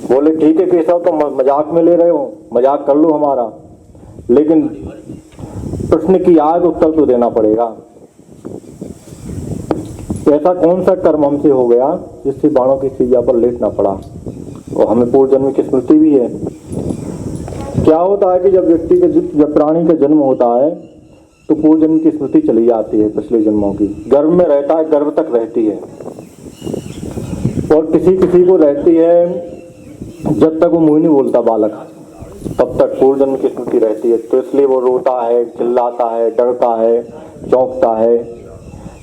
बोले ठीक है केशव, तुम मजाक में ले रहे हो, मजाक कर लो हमारा, लेकिन प्रश्न की आग उत्तर तो देना पड़ेगा। ऐसा कौन सा कर्म हमसे हो गया जिससे बाणों की सैया पर लेटना पड़ा? और हमें पूर्व जन्म की स्मृति भी है। क्या होता है कि जब प्राणी का जन्म होता है तो पूर्व जन्म की स्मृति चली जाती है, पिछले जन्मों की। गर्भ में रहता है, गर्भ तक रहती है, और किसी किसी को रहती है जब तक वो मुंह नहीं बोलता बालक, तब तक पूर्व जन्म की स्मृति रहती है। तो इसलिए वो रोता है, चिल्लाता है, डरता है, चौंकता है,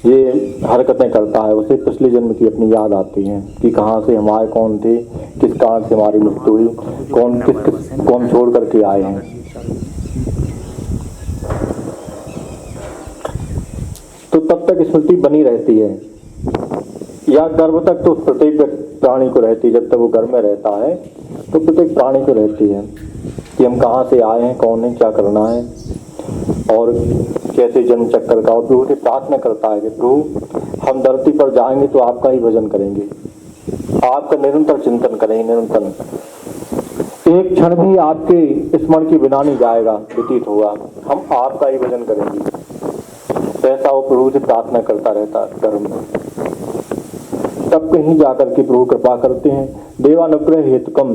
ये हरकतें करता है। उसे पिछले जन्म की अपनी याद आती है कि कहाँ से हम आए, कौन थे, किस कारण से हमारी मृत्यु हुई, कौन छोड़ करके आए हैं। तो तब तक स्मृति बनी रहती है, या गर्भ तक तो प्रत्येक प्राणी को रहती है। जब तक वो गर्भ में रहता है तो प्रत्येक प्राणी को रहती है कि हम कहाँ से आए हैं, कौन है, क्या करना है, और कैसे जन्म चक्कर का। और प्रभु से प्रार्थना करता है कि प्रभु हम धरती पर जाएंगे तो आपका ही भजन करेंगे, आपका निरंतर चिंतन करेंगे, निरंतर। एक क्षण भी आपके स्मरण के बिना नहीं जाएगा, व्यतीत होगा, हम आपका ही भजन करेंगे। ऐसा वो प्रभु से प्रार्थना करता रहता कर्म में। तब कहीं जाकर के प्रभु कृपा करते हैं। देवानुग्रह हेतुकम,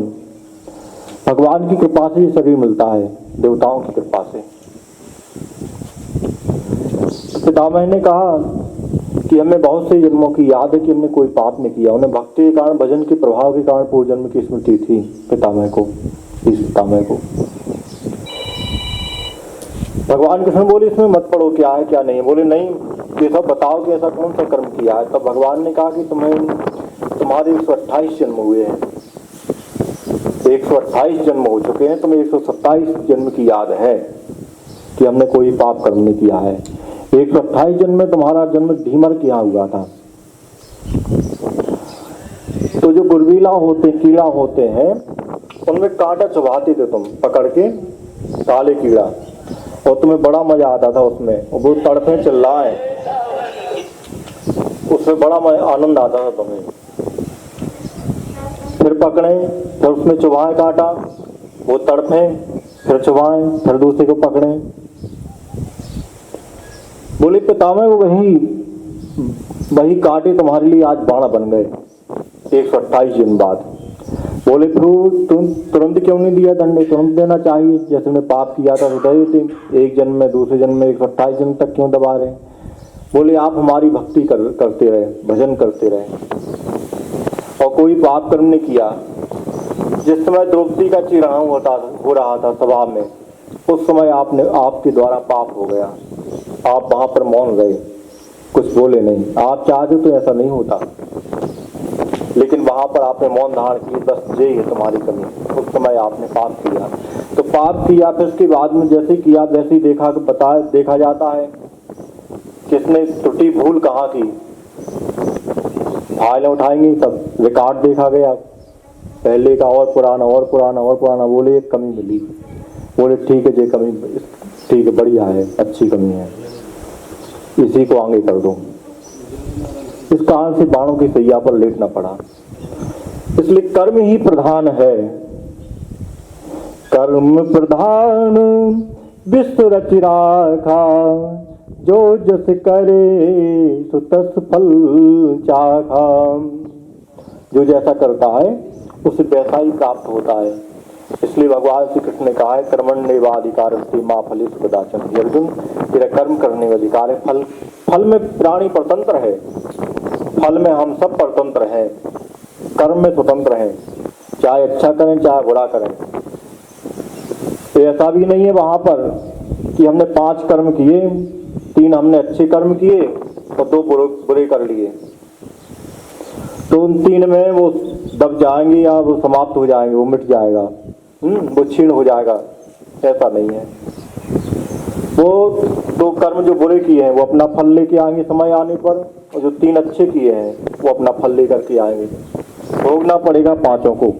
भगवान की कृपा से शरीर मिलता है, देवताओं की कृपा से। पितामह ने कहा कि हमें बहुत से जन्मों की याद है कि हमने कोई पाप नहीं किया। उन्हें भक्ति के कारण, भजन के प्रभाव के कारण पूर्व जन्म की स्मृति थी पितामह को, इस पितामह को। भगवान कृष्ण बोले इसमें मत पढ़ो क्या है क्या नहीं। बोले नहीं, ये सब बताओ कि ऐसा कौन सा कर्म किया है। तब भगवान ने कहा कि तुम्हारे 128 जन्म हुए हैं, 128 जन्म हो चुके हैं, तुम्हें 127 जन्म की याद है कि हमने कोई पाप कर्म नहीं किया है। 128 जन्म में तुम्हारा जन्म ढीमर के यहाँ हुआ था। तो जो गुरबीला होते, कीड़ा होते हैं, उनमें कांटा चुभाते थे तुम पकड़ के, काले कीड़ा, और तुम्हें बड़ा मजा आता था उसमें। वो तड़पे चिल्लाए, उसमें बड़ा आनंद आता था तुम्हें। फिर पकड़े, फिर उसमें चुभाए कांटा, वो तड़पे, फिर चुभाए, फिर दूसरे को पकड़े। बोले पितामह वो वही कांटे तुम्हारे लिए आज बाण बन गए 128 जन्म बाद। बोले प्रभु तुम तुरंत क्यों नहीं दिया दंड, तुरंत देना चाहिए, जैसे तुमने पाप किया था तो दे देते। एक जन्म में, दूसरे जन्म में 128 जन्म तक क्यों दबा रहे। बोले आप हमारी भक्ति करते रहे, भजन करते रहे, और कोई पाप कर्म नहीं किया। जिस समय द्रौपदी का चिढ़ाव हो रहा था सभा में, उस समय आपके द्वारा पाप हो गया। आप वहां पर मौन रहे, कुछ बोले नहीं। आप चाहते तो ऐसा नहीं होता, लेकिन वहां पर आपने मौन धारण की, बस यही है तुम्हारी कमी। उस समय आपने पाप किया। तो पाप किया, फिर उसके बाद में जैसे किया वैसे ही देखा जाता है किसने त्रुटि भूल कहाँ की। फाइलें उठाएंगे, सब रिकॉर्ड देखा गया, पहले का और पुराना और पुराना और पुराना। बोले एक कमी मिली, बोले ठीक है, ये कमी ठीक है, बढ़िया है, अच्छी कमी है, इसी को आगे कर दो। इस कारण से बाणों की सैया पर लेटना पड़ा। इसलिए कर्म ही प्रधान है, कर्म प्रधान विश्व रच राखा, जो जस करे सो तस फल चाखा। जो जैसा करता है उसे वैसा ही प्राप्त होता है। इसलिए भगवान श्री कृष्ण ने कहा है कर्मण्येवाधिकारस्ते मा फलेषु कदाचन। अर्जुन तेरा कर्म करने का अधिकार है, फल में प्राणी परतंत्र है, फल में हम सब परतंत्र हैं, कर्म में स्वतंत्र हैं, चाहे अच्छा करें चाहे बुरा करें। तो ऐसा भी नहीं है वहां पर कि हमने 5 कर्म किए, 3 हमने अच्छे कर्म किए और 2 बुरे कर लिए, तो उन 3 में वो दब जाएंगे या वो समाप्त हो जाएंगे, वो मिट जाएगा, वो क्षीण हो जाएगा। ऐसा नहीं है। वो 2 कर्म जो बुरे किए हैं वो अपना फल लेके आएंगे समय आने पर, और जो 3 अच्छे किए हैं वो अपना फल लेकर के आएंगे। भोगना पड़ेगा 5 को।